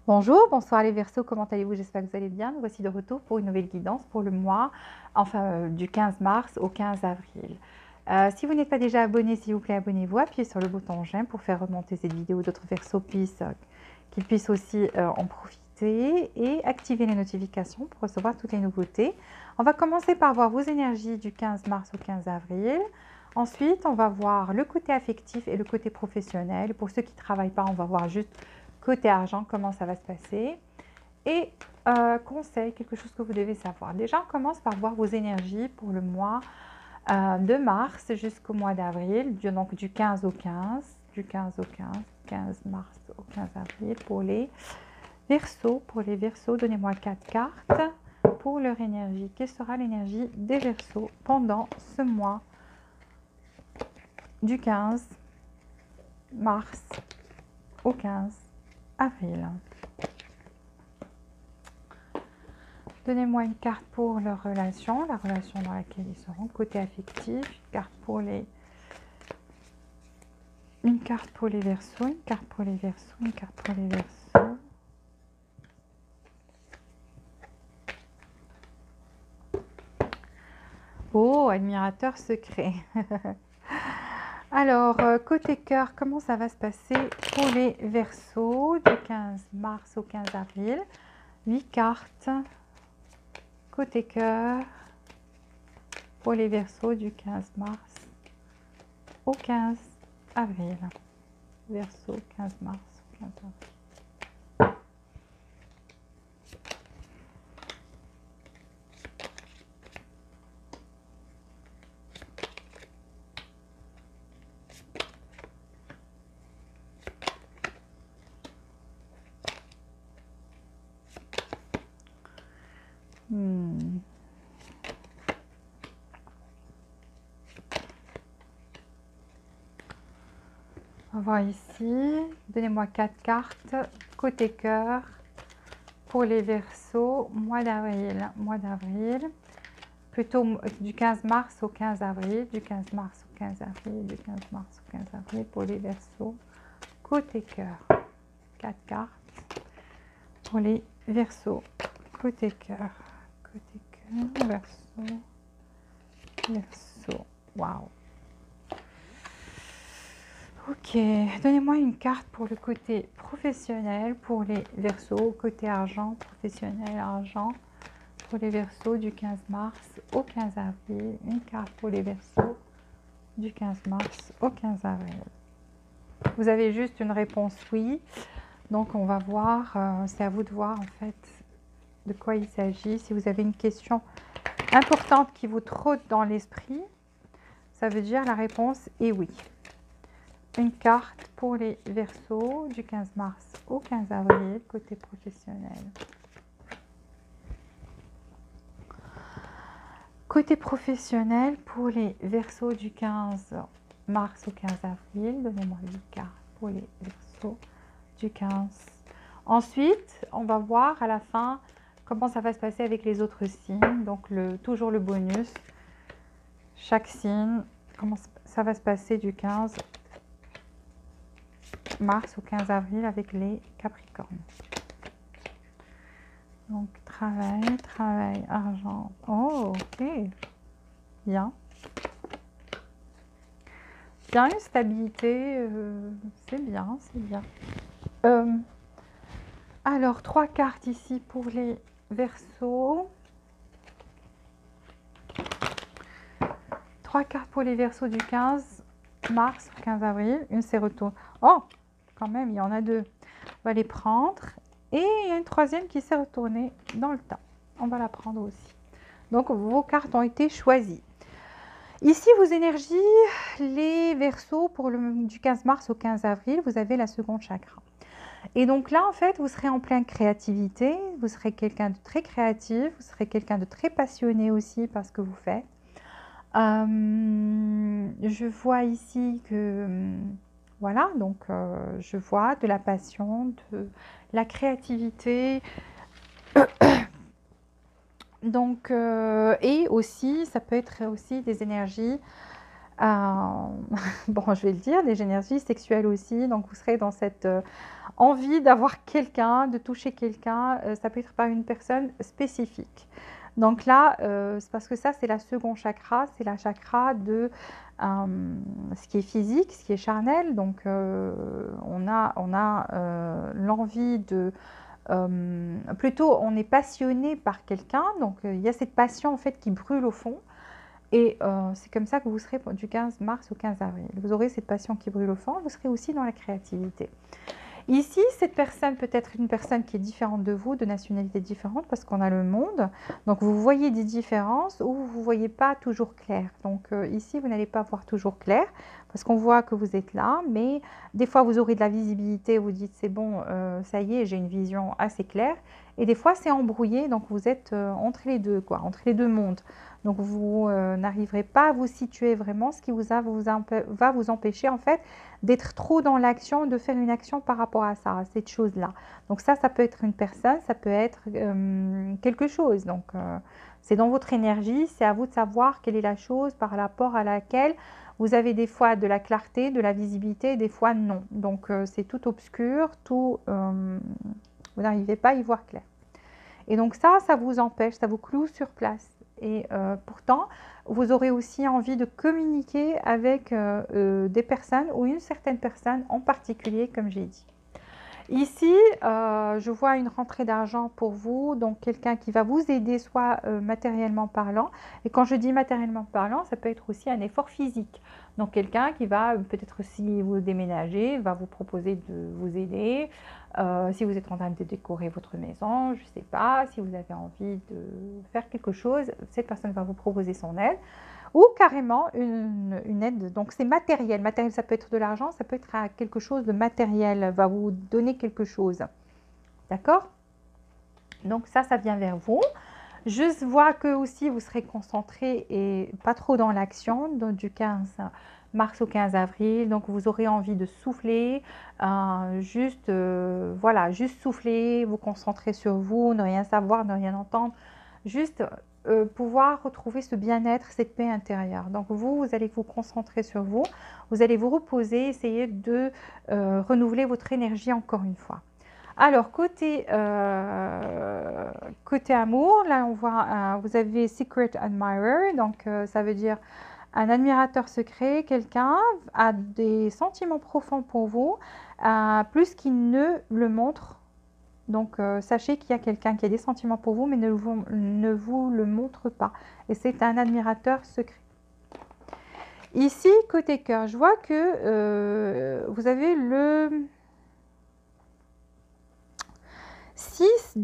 Bonjour, bonsoir les Verseaux, comment allez-vous? J'espère que vous allez bien. Nous voici de retour pour une nouvelle guidance pour le mois, du 15 mars au 15 avril. Si vous n'êtes pas déjà abonné, s'il vous plaît, abonnez-vous, appuyez sur le bouton j'aime pour faire remonter cette vidéo, d'autres Verseaux qu'ils puissent aussi en profiter et activer les notifications pour recevoir toutes les nouveautés. On va commencer par voir vos énergies du 15 mars au 15 avril. Ensuite, on va voir le côté affectif et le côté professionnel. Pour ceux qui ne travaillent pas, on va voir juste côté argent, comment ça va se passer. Et conseil, quelque chose que vous devez savoir. Déjà, on commence par voir vos énergies pour le mois de mars jusqu'au mois d'avril, donc du 15 au 15, du 15 au 15, 15 mars au 15 avril pour les Verseaux. Pour les Verseaux, donnez-moi 4 cartes pour leur énergie. Quelle sera l'énergie des Verseaux pendant ce mois du 15 mars au 15 avril? Donnez-moi une carte pour leur relation, la relation dans laquelle ils seront, côté affectif, une carte pour les Verseaux, une carte pour les Verseaux, une carte pour les Verseaux. Oh, admirateur secret. Alors, côté cœur, comment ça va se passer pour les Verseaux du 15 mars au 15 avril? 8 cartes. Côté cœur, pour les Verseaux du 15 mars au 15 avril. Verseau, 15 mars, 15 avril. On va voir ici. Donnez-moi 4 cartes. Côté cœur, pour les Verseaux, mois d'avril. Mois d'avril. Plutôt du 15 mars au 15 avril. Du 15 mars au 15 avril. Du 15 mars au 15 avril pour les Verseaux. Côté cœur. 4 cartes. Pour les Verseaux. Côté cœur. Côté cœur. Verseau. Verseau. Waouh. Ok, donnez-moi une carte pour le côté professionnel, pour les Verseaux, côté argent, professionnel, argent, pour les Verseaux du 15 mars au 15 avril. Une carte pour les Verseaux du 15 mars au 15 avril. Vous avez juste une réponse oui, donc on va voir, c'est à vous de voir en fait de quoi il s'agit. Si vous avez une question importante qui vous trotte dans l'esprit, ça veut dire la réponse est oui. Une carte pour les Verseaux du 15 mars au 15 avril, côté professionnel. Côté professionnel, pour les Verseaux du 15 mars au 15 avril, donnez-moi 8 cartes pour les Verseaux du 15. Ensuite, on va voir à la fin comment ça va se passer avec les autres signes. Donc, toujours le bonus. Chaque signe, comment ça va se passer du 15 mars au 15 avril avec les Capricornes. Donc, travail, argent. Oh, ok. Bien. Bien, une stabilité. C'est bien, c'est bien. Alors, 3 cartes ici pour les Verseaux. 3 cartes pour les Verseaux du 15 mars au 15 avril. Une s'est retournée. Oh, quand même, il y en a 2. On va les prendre. Et il y a une troisième qui s'est retournée dans le temps. On va la prendre aussi. Donc, vos cartes ont été choisies. Ici, vos énergies, les Verseaux, du 15 mars au 15 avril, vous avez la seconde chakra. Et donc là, en fait, vous serez en pleine créativité. Vous serez quelqu'un de très créatif. Vous serez quelqu'un de très passionné aussi par ce que vous faites. Je vois ici que... Voilà, donc je vois de la passion, de la créativité. Donc, et aussi, ça peut être aussi des énergies Bon, je vais le dire, des énergies sexuelles aussi. Donc, vous serez dans cette envie d'avoir quelqu'un, de toucher quelqu'un. Ça peut être par une personne spécifique. Donc là, c'est parce que ça, c'est la seconde chakra. C'est la chakra de ce qui est physique, ce qui est charnel. Donc, on a l'envie de... plutôt, on est passionné par quelqu'un. Donc, il y a cette passion, en fait, qui brûle au fond. Et c'est comme ça que vous serez du 15 mars au 15 avril. Vous aurez cette passion qui brûle au fond, vous serez aussi dans la créativité. Ici, cette personne peut être une personne qui est différente de vous, de nationalité différente, parce qu'on a le monde. Donc, vous voyez des différences ou vous ne voyez pas toujours clair. Donc, ici, vous n'allez pas voir toujours clair, parce qu'on voit que vous êtes là, mais des fois, vous aurez de la visibilité, vous dites, c'est bon, ça y est, j'ai une vision assez claire. Et des fois, c'est embrouillé, donc vous êtes entre les deux, quoi, entre les deux mondes. Donc, vous n'arriverez pas à vous situer vraiment, ce qui va vous empêcher, en fait, d'être trop dans l'action, de faire une action par rapport à ça, à cette chose-là. Donc ça peut être une personne, ça peut être quelque chose. Donc, c'est dans votre énergie, c'est à vous de savoir quelle est la chose par rapport à laquelle vous avez des fois de la clarté, de la visibilité, des fois non. Donc, c'est tout obscur, tout... vous n'arrivez pas à y voir clair. Et donc ça vous empêche, ça vous cloue sur place. Et pourtant, vous aurez aussi envie de communiquer avec des personnes ou une certaine personne en particulier, comme j'ai dit. Ici, je vois une rentrée d'argent pour vous, donc quelqu'un qui va vous aider, soit matériellement parlant. Et quand je dis matériellement parlant, ça peut être aussi un effort physique. Donc quelqu'un qui va, peut-être si vous déménagez, va vous proposer de vous aider. Si vous êtes en train de décorer votre maison, je ne sais pas, si vous avez envie de faire quelque chose, cette personne va vous proposer son aide. Ou carrément une aide, donc c'est matériel. Matériel, ça peut être de l'argent, ça peut être quelque chose de matériel, va vous donner quelque chose. D'accord? Donc ça vient vers vous. Je vois que aussi vous serez concentré et pas trop dans l'action, du 15 mars au 15 avril. Donc vous aurez envie de souffler, voilà, juste souffler, vous concentrer sur vous, ne rien savoir, ne rien entendre, juste pouvoir retrouver ce bien-être, cette paix intérieure. Donc vous allez vous concentrer sur vous, vous allez vous reposer, essayer de renouveler votre énergie encore une fois. Alors, côté amour, là on voit, vous avez Secret Admirer, donc ça veut dire un admirateur secret, quelqu'un a des sentiments profonds pour vous, plus qu'il ne le montre. Donc, sachez qu'il y a quelqu'un qui a des sentiments pour vous, mais ne vous le montre pas. Et c'est un admirateur secret. Ici, côté cœur, je vois que vous avez le 6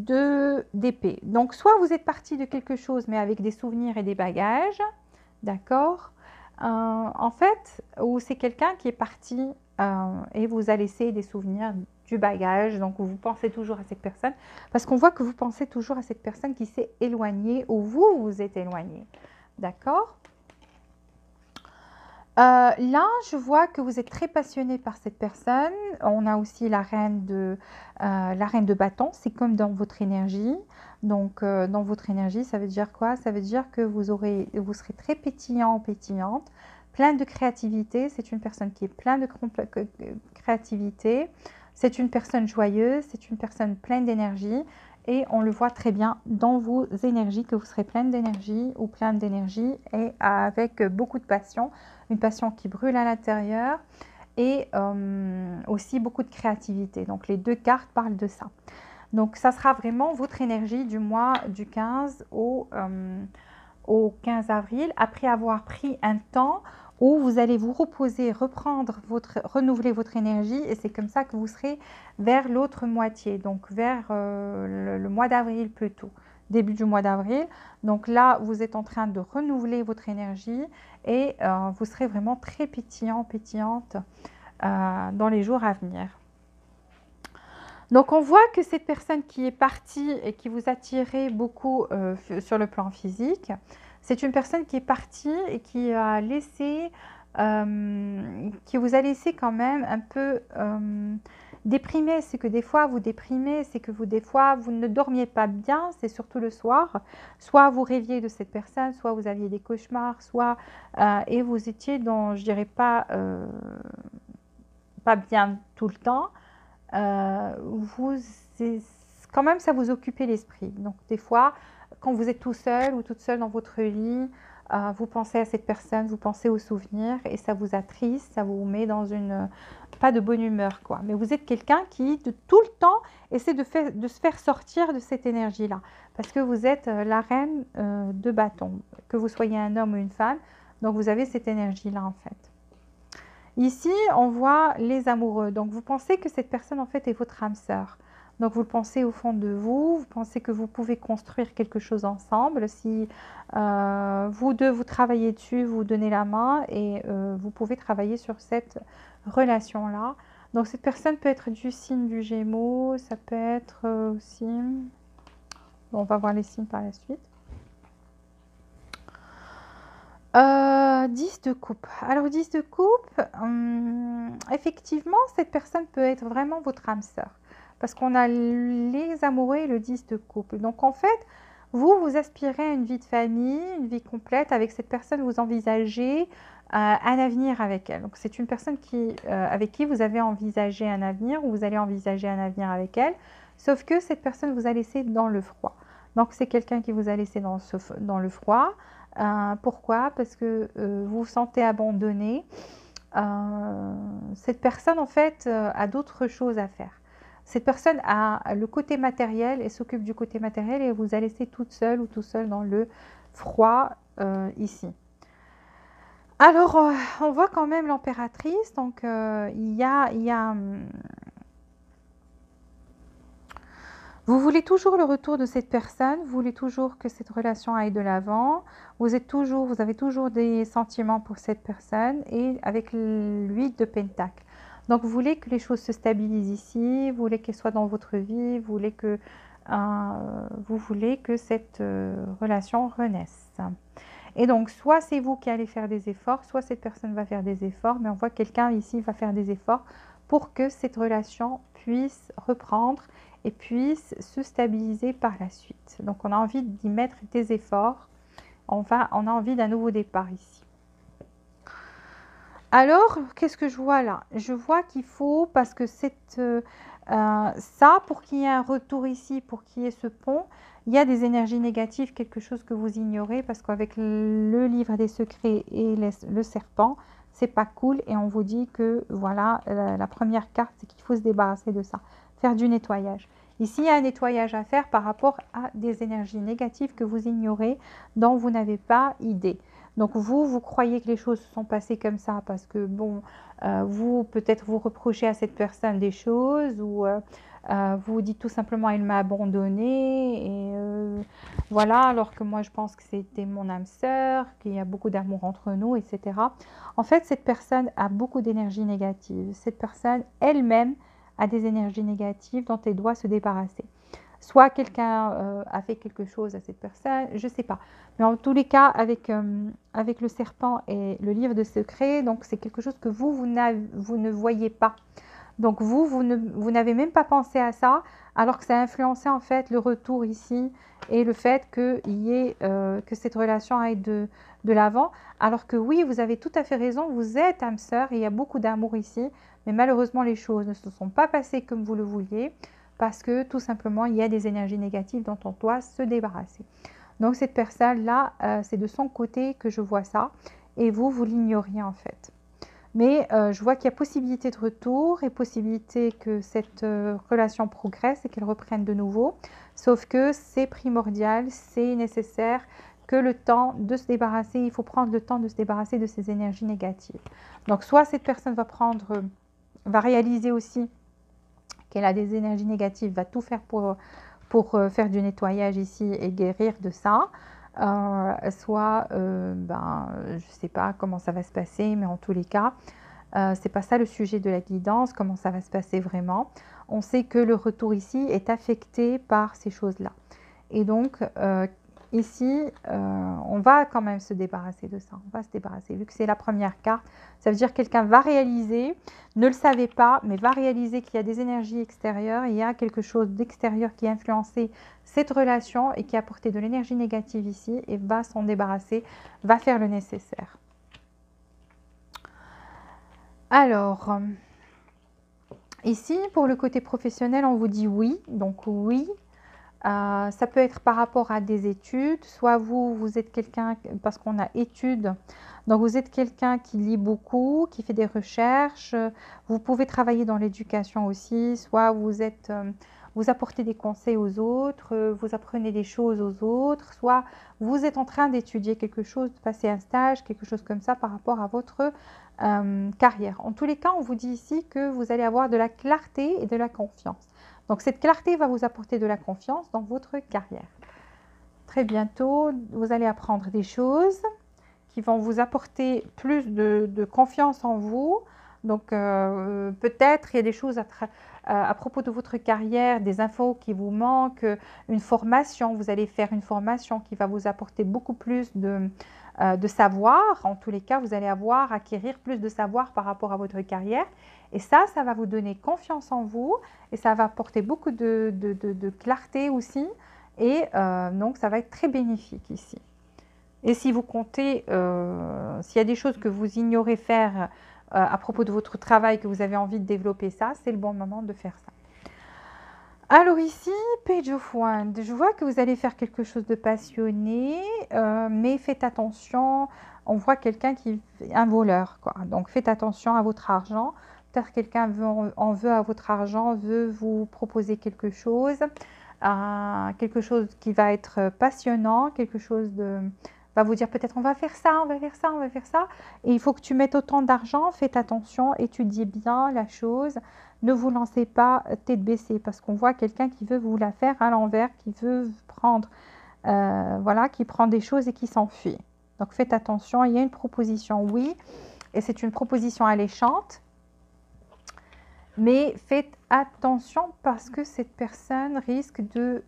d'épée. Donc, soit vous êtes parti de quelque chose, mais avec des souvenirs et des bagages, d'accord, en fait, ou c'est quelqu'un qui est parti et vous a laissé des souvenirs, du bagage, donc vous pensez toujours à cette personne, parce qu'on voit que vous pensez toujours à cette personne qui s'est éloignée, ou vous vous êtes éloigné, d'accord. Là, je vois que vous êtes très passionné par cette personne. On a aussi la reine de bâton. C'est comme dans votre énergie. Donc, dans votre énergie, ça veut dire quoi? Ça veut dire que vous serez très pétillant, pétillante, plein de créativité. C'est une personne qui est pleine de créativité. C'est une personne joyeuse. C'est une personne pleine d'énergie. Et on le voit très bien dans vos énergies, que vous serez pleine d'énergie ou pleine d'énergie et avec beaucoup de passion. Une passion qui brûle à l'intérieur et aussi beaucoup de créativité. Donc, les deux cartes parlent de ça. Donc, ça sera vraiment votre énergie du mois du 15 au 15 avril, après avoir pris un temps où vous allez vous reposer, renouveler votre énergie, et c'est comme ça que vous serez vers l'autre moitié, donc vers le mois d'avril plutôt, début du mois d'avril. Donc là, vous êtes en train de renouveler votre énergie et vous serez vraiment très pétillant, pétillante dans les jours à venir. Donc, on voit que cette personne qui est partie et qui vous attirait beaucoup sur le plan physique, c'est une personne qui est partie et qui a laissé qui vous a laissé quand même un peu déprimé. C'est que des fois vous déprimez, c'est que des fois vous ne dormiez pas bien, c'est surtout le soir. Soit vous rêviez de cette personne, soit vous aviez des cauchemars, soit et vous étiez dans, je dirais pas bien tout le temps. Vous, quand même, ça vous occupait l'esprit. Donc des fois, quand vous êtes tout seul ou toute seule dans votre lit, vous pensez à cette personne, vous pensez aux souvenirs et ça vous attriste, ça vous met dans une pas de bonne humeur, quoi. Mais vous êtes quelqu'un qui de tout le temps essaie de se faire sortir de cette énergie-là, parce que vous êtes la reine de bâton, que vous soyez un homme ou une femme. Donc vous avez cette énergie-là en fait. Ici, on voit les amoureux. Donc vous pensez que cette personne en fait est votre âme sœur. Donc vous le pensez au fond de vous, vous pensez que vous pouvez construire quelque chose ensemble. Si vous deux, vous travaillez dessus, vous donnez la main et vous pouvez travailler sur cette relation-là. Donc cette personne peut être du signe du Gémeaux, ça peut être aussi... Bon, on va voir les signes par la suite. 10 de coupe. Alors 10 de coupe, effectivement, cette personne peut être vraiment votre âme sœur. Parce qu'on a les amoureux et le 10 de couple. Donc en fait, vous aspirez à une vie de famille, une vie complète. Avec cette personne, vous envisagez un avenir avec elle. Donc c'est une personne avec qui vous avez envisagé un avenir ou vous allez envisager un avenir avec elle. Sauf que cette personne vous a laissé dans le froid. Donc c'est quelqu'un qui vous a laissé dans le froid. Pourquoi? Parce que vous vous sentez abandonné. Cette personne, en fait, a d'autres choses à faire. Cette personne a le côté matériel et s'occupe du côté matériel et vous a laissé toute seule ou tout seul dans le froid ici. Alors, on voit quand même l'impératrice. Donc, il y a vous voulez toujours le retour de cette personne, vous voulez toujours que cette relation aille de l'avant, vous avez toujours des sentiments pour cette personne et avec l'huile de Pentacle. Donc vous voulez que les choses se stabilisent ici, vous voulez qu'elles soient dans votre vie, vous voulez que cette relation renaisse. Et donc soit c'est vous qui allez faire des efforts, soit cette personne va faire des efforts, mais on voit quelqu'un ici va faire des efforts pour que cette relation puisse reprendre et puisse se stabiliser par la suite. Donc on a envie d'y mettre des efforts, on a envie d'un nouveau départ ici. Alors, qu'est-ce que je vois là? Je vois qu'il faut, parce que ça, pour qu'il y ait un retour ici, pour qu'il y ait ce pont, il y a des énergies négatives, quelque chose que vous ignorez, parce qu'avec le livre des secrets et le serpent, c'est pas cool, et on vous dit que, voilà, la première carte, c'est qu'il faut se débarrasser de ça, faire du nettoyage. Ici, il y a un nettoyage à faire par rapport à des énergies négatives que vous ignorez, dont vous n'avez pas idée. Donc vous croyez que les choses se sont passées comme ça parce que, bon, peut-être vous reprochez à cette personne des choses ou vous dites tout simplement elle m'a abandonné et voilà, alors que moi je pense que c'était mon âme sœur, qu'il y a beaucoup d'amour entre nous, etc. En fait, cette personne a beaucoup d'énergie négative. Cette personne elle-même a des énergies négatives dont elle doit se débarrasser. Soit quelqu'un a fait quelque chose à cette personne, je ne sais pas. Mais en tous les cas, avec le serpent et le livre de secrets, donc c'est quelque chose que vous ne voyez pas. Donc vous n'avez même pas pensé à ça, alors que ça a influencé en fait le retour ici et le fait que cette relation aille de l'avant. Alors que oui, vous avez tout à fait raison, vous êtes âme sœur et il y a beaucoup d'amour ici, mais malheureusement les choses ne se sont pas passées comme vous le vouliez, parce que tout simplement il y a des énergies négatives dont on doit se débarrasser. Donc cette personne-là, c'est de son côté que je vois ça, et vous l'ignoriez en fait. Mais je vois qu'il y a possibilité de retour et possibilité que cette relation progresse et qu'elle reprenne de nouveau. Sauf que c'est primordial, c'est nécessaire que le temps de se débarrasser, il faut prendre le temps de se débarrasser de ces énergies négatives. Donc soit cette personne va réaliser aussi qu'elle a des énergies négatives, va tout faire pour faire du nettoyage ici et guérir de ça. Soit, je ne sais pas comment ça va se passer, mais en tous les cas, c'est pas ça le sujet de la guidance, comment ça va se passer vraiment. On sait que le retour ici est affecté par ces choses-là. Et donc, ici, on va quand même se débarrasser de ça. On va se débarrasser. Vu que c'est la première carte, ça veut dire que quelqu'un va réaliser, ne le savait pas, mais va réaliser qu'il y a des énergies extérieures. Il y a quelque chose d'extérieur qui a influencé cette relation et qui a apporté de l'énergie négative ici et va s'en débarrasser, va faire le nécessaire. Alors, ici, pour le côté professionnel, on vous dit oui. Donc oui. Ça peut être par rapport à des études, soit vous êtes quelqu'un, parce qu'on a études, donc vous êtes quelqu'un qui lit beaucoup, qui fait des recherches, vous pouvez travailler dans l'éducation aussi, soit vous apportez des conseils aux autres, vous apprenez des choses aux autres, soit vous êtes en train d'étudier quelque chose, de passer un stage, quelque chose comme ça par rapport à votre carrière. En tous les cas, on vous dit ici que vous allez avoir de la clarté et de la confiance. Donc, cette clarté va vous apporter de la confiance dans votre carrière. Très bientôt, vous allez apprendre des choses qui vont vous apporter plus de confiance en vous. Donc, peut-être il y a des choses à propos de votre carrière, des infos qui vous manquent, une formation. Vous allez faire une formation qui va vous apporter beaucoup plus de savoir. En tous les cas, vous allez acquérir plus de savoir par rapport à votre carrière. Et ça va vous donner confiance en vous et ça va apporter beaucoup de clarté aussi. Et donc, ça va être très bénéfique ici. Et si vous comptez, s'il y a des choses que vous ignorez faire à propos de votre travail, que vous avez envie de développer ça, c'est le bon moment de faire ça. Alors ici, Page of Wands, je vois que vous allez faire quelque chose de passionné, mais faites attention, on voit quelqu'un qui est un voleur, quoi. Donc faites attention à votre argent. Peut-être quelqu'un en veut à votre argent, veut vous proposer quelque chose qui va être passionnant, quelque chose va vous dire peut-être on va faire ça, on va faire ça, on va faire ça. Et il faut que tu mettes autant d'argent, faites attention, étudiez bien la chose. Ne vous lancez pas tête baissée parce qu'on voit quelqu'un qui veut vous la faire à l'envers, qui veut prendre, voilà, qui prend des choses et qui s'enfuit. Donc faites attention, il y a une proposition, oui, et c'est une proposition alléchante. Mais faites attention parce que cette personne risque de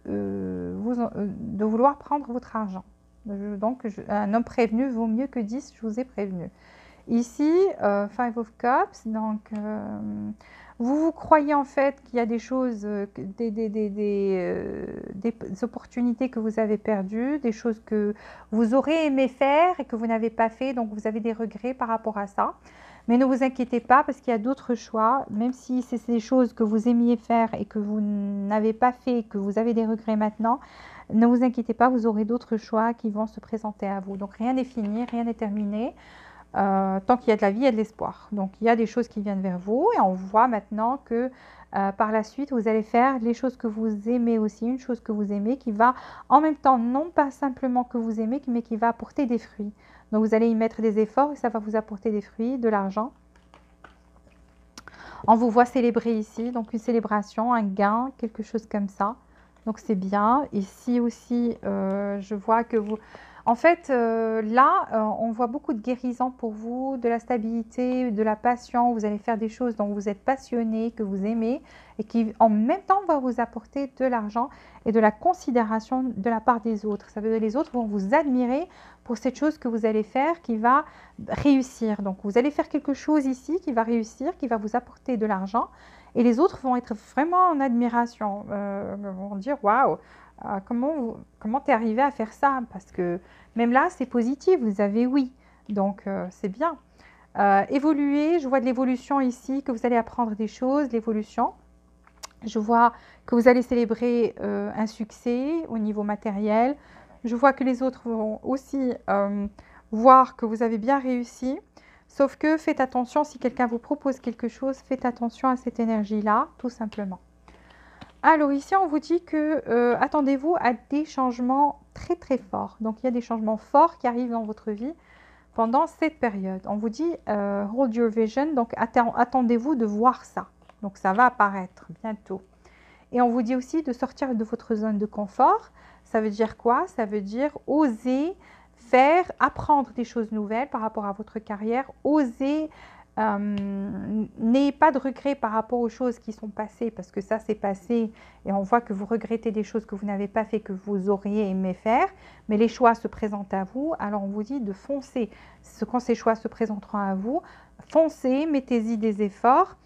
vouloir prendre votre argent. Donc, un homme prévenu vaut mieux que 10, je vous ai prévenu. Ici, Five of Cups, donc vous croyez en fait qu'il y a des choses, des opportunités que vous avez perdues, des choses que vous aurez aimé faire et que vous n'avez pas fait, donc vous avez des regrets par rapport à ça. Mais ne vous inquiétez pas parce qu'il y a d'autres choix, même si c'est des choses que vous aimiez faire et que vous n'avez pas fait, que vous avez des regrets maintenant, ne vous inquiétez pas, vous aurez d'autres choix qui vont se présenter à vous. Donc rien n'est fini, rien n'est terminé. Tant qu'il y a de la vie, il y a de l'espoir. Donc il y a des choses qui viennent vers vous et on voit maintenant que par la suite, vous allez faire les choses que vous aimez aussi, une chose que vous aimez qui va en même temps, non pas simplement que vous aimez, mais qui va apporter des fruits. Donc vous allez y mettre des efforts et ça va vous apporter des fruits, de l'argent. On vous voit célébrer ici, donc une célébration, un gain, quelque chose comme ça. Donc c'est bien. Ici aussi, je vois que vous... En fait, là, on voit beaucoup de guérison pour vous, de la stabilité, de la passion. Vous allez faire des choses dont vous êtes passionné, que vous aimez et qui, en même temps, va vous apporter de l'argent et de la considération de la part des autres. Ça veut dire que les autres vont vous admirer pour cette chose que vous allez faire qui va réussir. Donc, vous allez faire quelque chose ici qui va réussir, qui va vous apporter de l'argent. Et les autres vont être vraiment en admiration, vont dire « Waouh, comment tu es arrivé à faire ça ?» Parce que même là, c'est positif, vous avez oui. Donc, c'est bien. Évoluer, je vois de l'évolution ici, que vous allez apprendre des choses, l'évolution. Je vois que vous allez célébrer un succès au niveau matériel. Je vois que les autres vont aussi voir que vous avez bien réussi. Sauf que faites attention, si quelqu'un vous propose quelque chose, faites attention à cette énergie-là, tout simplement. Alors ici, on vous dit que attendez-vous à des changements très très forts. Donc il y a des changements forts qui arrivent dans votre vie pendant cette période. On vous dit hold your vision, donc attendez-vous de voir ça. Donc ça va apparaître bientôt. Et on vous dit aussi de sortir de votre zone de confort. Ça veut dire quoi? Ça veut dire oser apprendre des choses nouvelles par rapport à votre carrière, oser N'ayez pas de regrets par rapport aux choses qui sont passées, parce que ça c'est passé et on voit que vous regrettez des choses que vous n'avez pas fait, que vous auriez aimé faire, mais les choix se présentent à vous, alors on vous dit de foncer. Quand ces choix se présenteront à vous, foncez, mettez-y des efforts,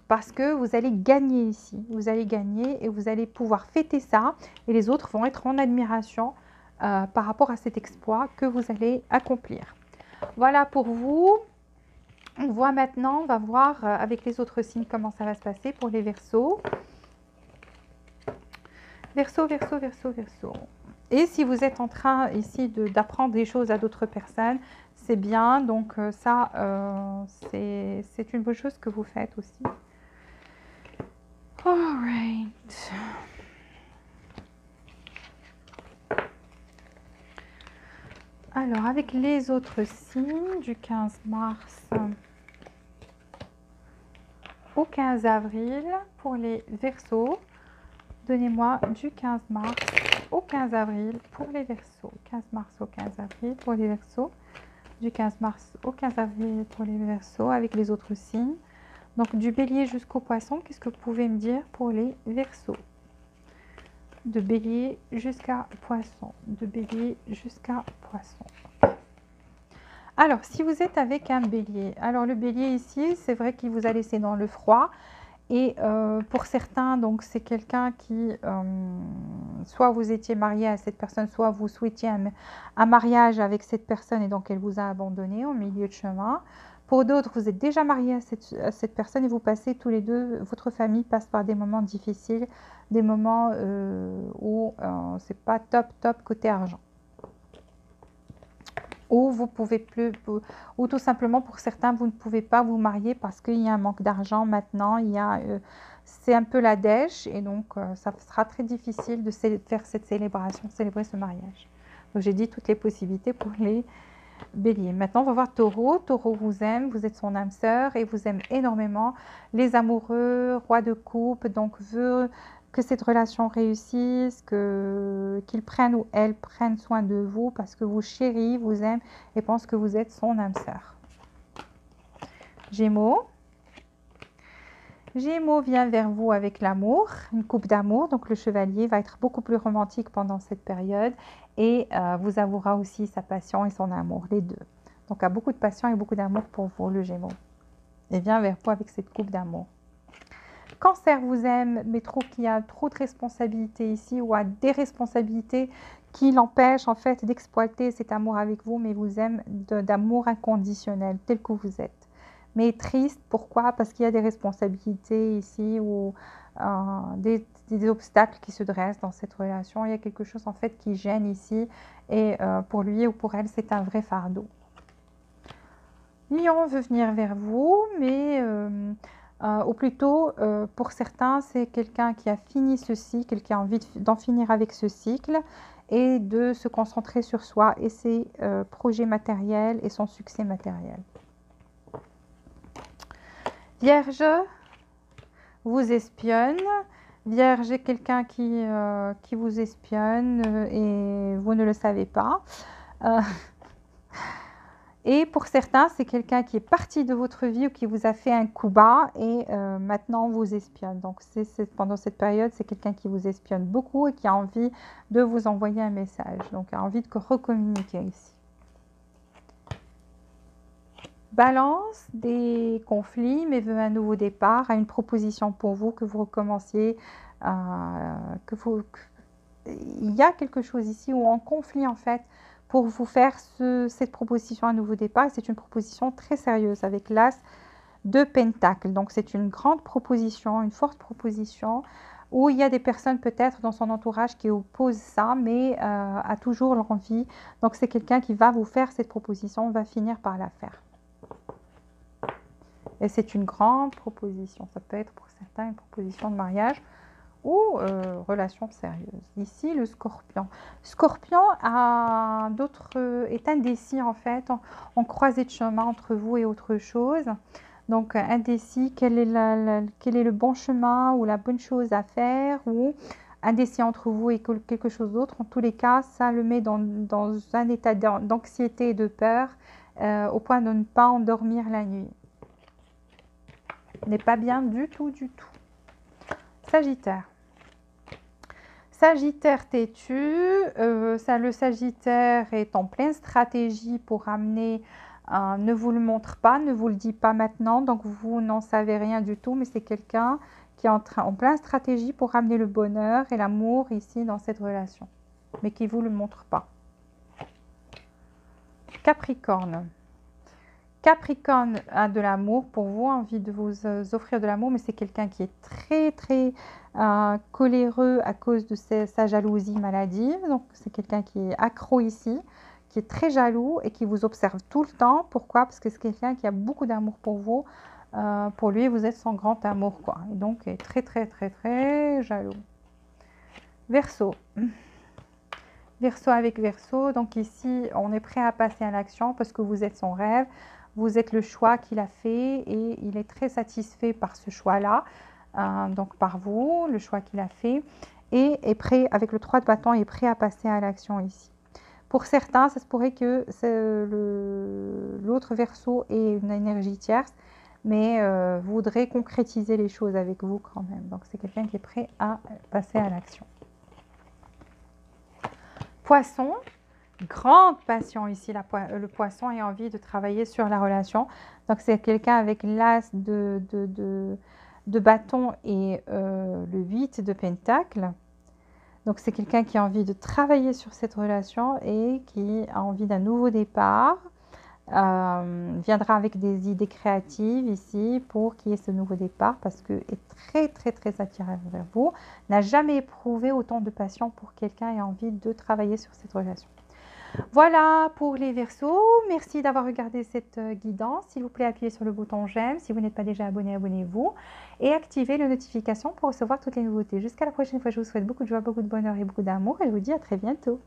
parce que vous allez gagner ici, vous allez gagner et vous allez pouvoir fêter ça, et les autres vont être en admiration par rapport à cet exploit que vous allez accomplir. Voilà pour vous. On voit maintenant, on va voir avec les autres signes comment ça va se passer pour les Verseaux. Verseau, Verseau, Verseau, Verseau. Et si vous êtes en train ici d'apprendre des choses à d'autres personnes, c'est bien. Donc ça, c'est une bonne chose que vous faites aussi. Alright. Alors, avec les autres signes du 15 mars au 15 avril pour les Verseaux, donnez-moi du 15 mars au 15 avril pour les Verseaux. 15 mars au 15 avril pour les Verseaux. Du 15 mars au 15 avril pour les Verseaux avec les autres signes. Donc, du Bélier jusqu'au Poisson, qu'est-ce que vous pouvez me dire pour les Verseaux? De Bélier jusqu'à Poisson. De Bélier jusqu'à Poisson. Alors, si vous êtes avec un Bélier, alors le Bélier ici, c'est vrai qu'il vous a laissé dans le froid. Et pour certains, donc c'est quelqu'un qui, soit vous étiez marié à cette personne, soit vous souhaitiez un mariage avec cette personne et donc elle vous a abandonné au milieu de chemin. Pour d'autres, vous êtes déjà marié à cette personne et vous passez tous les deux, votre famille passe par des moments difficiles, des moments où c'est pas top côté argent. Ou vous pouvez plus, ou tout simplement pour certains, vous ne pouvez pas vous marier parce qu'il y a un manque d'argent maintenant, c'est un peu la dèche et donc ça sera très difficile de faire cette célébration, célébrer ce mariage. Donc j'ai dit toutes les possibilités pour les Béliers. Maintenant on va voir Taureau. Taureau vous aime, vous êtes son âme sœur et vous aime énormément. Les amoureux, roi de coupe, donc veut que cette relation réussisse, qu'il prenne ou elle prenne soin de vous parce que vous chérit, vous aime et pense que vous êtes son âme sœur. Gémeaux. Gémeaux vient vers vous avec l'amour, une coupe d'amour. Donc le chevalier va être beaucoup plus romantique pendant cette période et vous avouera aussi sa passion et son amour, les deux. Donc a beaucoup de passion et beaucoup d'amour pour vous, le Gémeaux. Et vient vers vous avec cette coupe d'amour. Cancer vous aime, mais trouve qu'il y a trop de responsabilités ici ou a des responsabilités qui l'empêchent en fait d'exploiter cet amour avec vous, mais vous aime d'amour inconditionnel tel que vous êtes. Mais triste, pourquoi? Parce qu'il y a des responsabilités ici ou des obstacles qui se dressent dans cette relation. Il y a quelque chose en fait qui gêne ici et pour lui ou pour elle, c'est un vrai fardeau. Lion veut venir vers vous, mais ou plutôt, pour certains, c'est quelqu'un qui a fini ce cycle, qui a envie d'en finir avec ce cycle et de se concentrer sur soi et ses projets matériels et son succès matériel. Vierge vous espionne. Vierge est quelqu'un qui vous espionne et vous ne le savez pas. Et pour certains, c'est quelqu'un qui est parti de votre vie ou qui vous a fait un coup bas et maintenant vous espionne. Donc pendant cette période, c'est quelqu'un qui vous espionne beaucoup et qui a envie de vous envoyer un message. Donc a envie de recommuniquer ici. Balance, des conflits, mais veut un nouveau départ, a une proposition pour vous, que vous recommenciez, il y a quelque chose ici ou en conflit en fait, pour vous faire cette proposition un nouveau départ. C'est une proposition très sérieuse avec l'As de Pentacle. Donc c'est une grande proposition, une forte proposition où il y a des personnes peut-être dans son entourage qui opposent ça, mais a toujours l'envie. Donc c'est quelqu'un qui va vous faire cette proposition, va finir par la faire. Et c'est une grande proposition. Ça peut être pour certains une proposition de mariage ou relation sérieuse. Ici, le Scorpion. Scorpion est indécis en fait, en croisée de chemin entre vous et autre chose. Donc indécis, quel est le bon chemin ou la bonne chose à faire, ou indécis entre vous et quelque chose d'autre. En tous les cas, ça le met dans un état d'anxiété et de peur au point de ne pas endormir la nuit. n'est pas bien du tout, du tout. Sagittaire. Sagittaire têtu, le Sagittaire est en pleine stratégie pour amener, ne vous le montre pas, ne vous le dit pas maintenant, donc vous n'en savez rien du tout, mais c'est quelqu'un qui est en pleine stratégie pour amener le bonheur et l'amour ici dans cette relation, mais qui ne vous le montre pas. Capricorne. Capricorne a de l'amour pour vous, envie de vous offrir de l'amour, mais c'est quelqu'un qui est très, très coléreux à cause de sa jalousie maladive. Donc, c'est quelqu'un qui est accro ici, qui est très jaloux et qui vous observe tout le temps. Pourquoi? Parce que c'est quelqu'un qui a beaucoup d'amour pour vous. Pour lui, vous êtes son grand amour, quoi. Et donc, il est très, très, très, très jaloux. Verseau. Verseau avec Verseau. Donc, ici, on est prêt à passer à l'action parce que vous êtes son rêve. Vous êtes le choix qu'il a fait et il est très satisfait par ce choix-là, donc par vous, le choix qu'il a fait, et est prêt, avec le 3 de bâton, est prêt à passer à l'action ici. Pour certains, ça se pourrait que l'autre Verseau ait une énergie tierce, mais voudrait concrétiser les choses avec vous quand même. Donc c'est quelqu'un qui est prêt à passer à l'action. Poisson. Grande passion ici, le poisson a envie de travailler sur la relation. Donc, c'est quelqu'un avec l'as de bâton et le 8 de pentacle. Donc, c'est quelqu'un qui a envie de travailler sur cette relation et qui a envie d'un nouveau départ. Viendra avec des idées créatives ici pour qu'il y ait ce nouveau départ parce qu'il est très, très, très attiré vers vous. N'a jamais éprouvé autant de passion pour quelqu'un et a envie de travailler sur cette relation. Voilà pour les Verseaux. Merci d'avoir regardé cette guidance. S'il vous plaît, appuyez sur le bouton j'aime. Si vous n'êtes pas déjà abonné, abonnez-vous. Et activez les notifications pour recevoir toutes les nouveautés. Jusqu'à la prochaine fois, je vous souhaite beaucoup de joie, beaucoup de bonheur et beaucoup d'amour. Et je vous dis à très bientôt.